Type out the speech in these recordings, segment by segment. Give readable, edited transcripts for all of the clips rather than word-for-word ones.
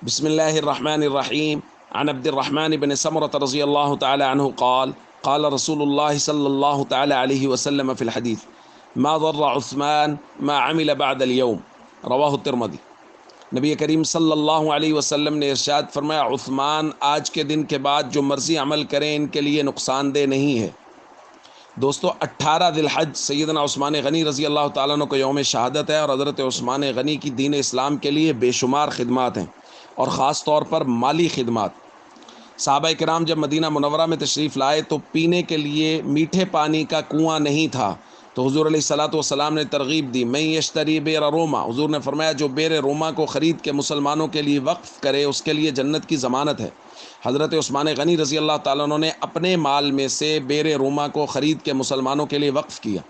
بسم الله الرحمن الرحيم. عن عبد الرحمن بن سمرة رضي الله تعالى عنه قال قال رسول الله صلى الله تعالى عليه وسلم في الحديث ما ضر عثمان ما عمل بعد اليوم رواہ الترمذی۔ نبی کریم صلی اللہ علیہ وسلم نے ارشاد فرمایا، عثمان آج کے دن کے بعد جو مرضی عمل کریں ان کے لیے نقصان دہ نہیں ہے۔ دوستو 18 ذی الحج سیدنا عثمان غنی رضی اللہ تعالیٰ عنہ کو یوم شہادت ہے، اور حضرت عثمان غنی کی دین اسلام کے لیے بے شمار خدمات ہیں، اور خاص طور پر مالی خدمات۔ صحابہ کرام جب مدینہ منورہ میں تشریف لائے تو پینے کے لیے میٹھے پانی کا کنواں نہیں تھا، تو حضور علیہ الصلوۃ والسلام نے ترغیب دی، میں یشتری بیر روما، حضور نے فرمایا جو بیر روما کو خرید کے مسلمانوں کے لیے وقف کرے اس کے لیے جنت کی ضمانت ہے۔ حضرت عثمان غنی رضی اللہ تعالیٰ عنہ نے اپنے مال میں سے بیر روما کو خرید کے مسلمانوں کے لیے وقف کیا۔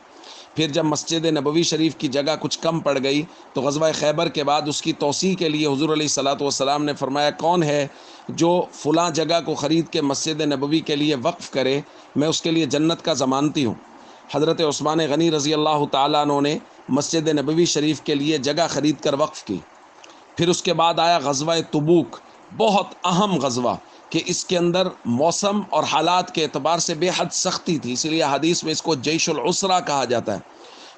پھر جب مسجد نبوی شریف کی جگہ کچھ کم پڑ گئی تو غزوہ خیبر کے بعد اس کی توسیع کے لیے حضور علیہ الصلوۃ والسلام نے فرمایا، کون ہے جو فلاں جگہ کو خرید کے مسجد نبوی کے لیے وقف کرے، میں اس کے لیے جنت کا ضمانتی ہوں۔ حضرت عثمان غنی رضی اللہ تعالیٰ عنہ نے مسجد نبوی شریف کے لیے جگہ خرید کر وقف کی۔ پھر اس کے بعد آیا غزوہ تبوک، بہت اہم غزوہ کہ اس کے اندر موسم اور حالات کے اعتبار سے بے حد سختی تھی، اسی لیے حدیث میں اس کو جیش العسرہ کہا جاتا ہے۔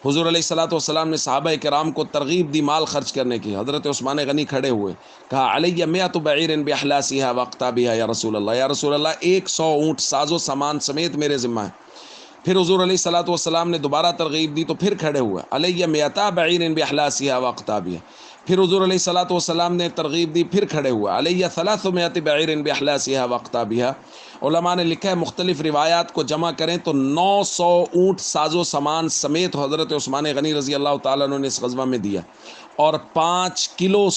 حضور علیہ الصلوۃ والسلام نے صحابہ کرام کو ترغیب دی مال خرچ کرنے کی۔ حضرت عثمان غنی کھڑے ہوئے، کہا علیہ مئۃ بعیر باحلاسها واقطابها یا رسول اللہ، یا رسول اللہ 100 اونٹ ساز و سامان سمیت میرے ذمہ ہے۔ پھر حضور علیہ الصلوۃ والسلام نے دوبارہ ترغیب دی تو پھر کھڑے ہوئے، علیہ مئۃ بعیر باحلاسها واقطابها۔ پھر حضور علیہ الصلوۃ والسلام نے ترغیب دی، پھر کھڑے ہوئے، علیہ 300 بعیر باحلاسها واقطابها۔ علماء نے لکھا ہے مختلف روایات کو جمع کریں تو 900 اونٹ ساز و سامان سمیت حضرت عثمان غنی رضی اللہ تعالیٰ عنہ نے اس غزوہ میں دیا، اور 5 کلو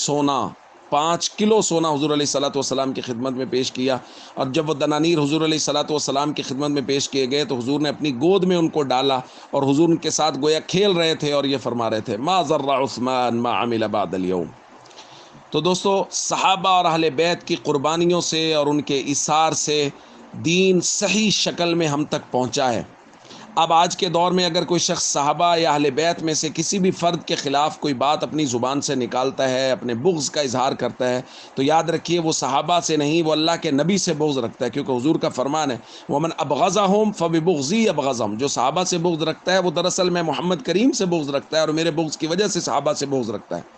سونا حضور علیہ الصلوۃ والسلام کی خدمت میں پیش کیا۔ اور جب وہ دنانیر حضور علیہ الصلوۃ والسلام کی خدمت میں پیش کیے گئے تو حضور نے اپنی گود میں ان کو ڈالا، اور حضور ان کے ساتھ گویا کھیل رہے تھے اور یہ فرما رہے تھے، ما ضر عثمان ما عمل بعد اليوم۔ تو دوستو صحابہ اور اہل بیت کی قربانیوں سے اور ان کے ایثار سے دین صحیح شکل میں ہم تک پہنچا ہے۔ اب آج کے دور میں اگر کوئی شخص صحابہ یا اہل بیت میں سے کسی بھی فرد کے خلاف کوئی بات اپنی زبان سے نکالتا ہے، اپنے بغض کا اظہار کرتا ہے، تو یاد رکھیے وہ صحابہ سے نہیں، وہ اللہ کے نبی سے بغض رکھتا ہے، کیونکہ حضور کا فرمان ہے وَمَنْ أَبْغَضَهُمْ فَبِبُغْضِي أَبْغَضَهُمْ۔ جو صحابہ سے بغض رکھتا ہے وہ دراصل میں محمد کریم سے بغض رکھتا ہے، اور میرے بغض کی وجہ سے صحابہ سے بغض رکھتا ہے۔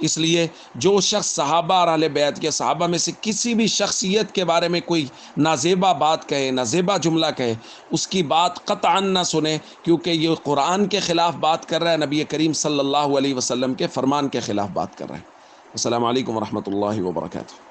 اس لیے جو شخص صحابہ اور اہل بیت کے صحابہ میں سے کسی بھی شخصیت کے بارے میں کوئی نازیبا بات کہے، نازیبا جملہ کہے، اس کی بات قطعاً نہ سنیں، کیونکہ یہ قرآن کے خلاف بات کر رہا ہے، نبی کریم صلی اللہ علیہ وسلم کے فرمان کے خلاف بات کر رہا ہے۔ السلام علیکم ورحمۃ اللہ وبرکاتہ۔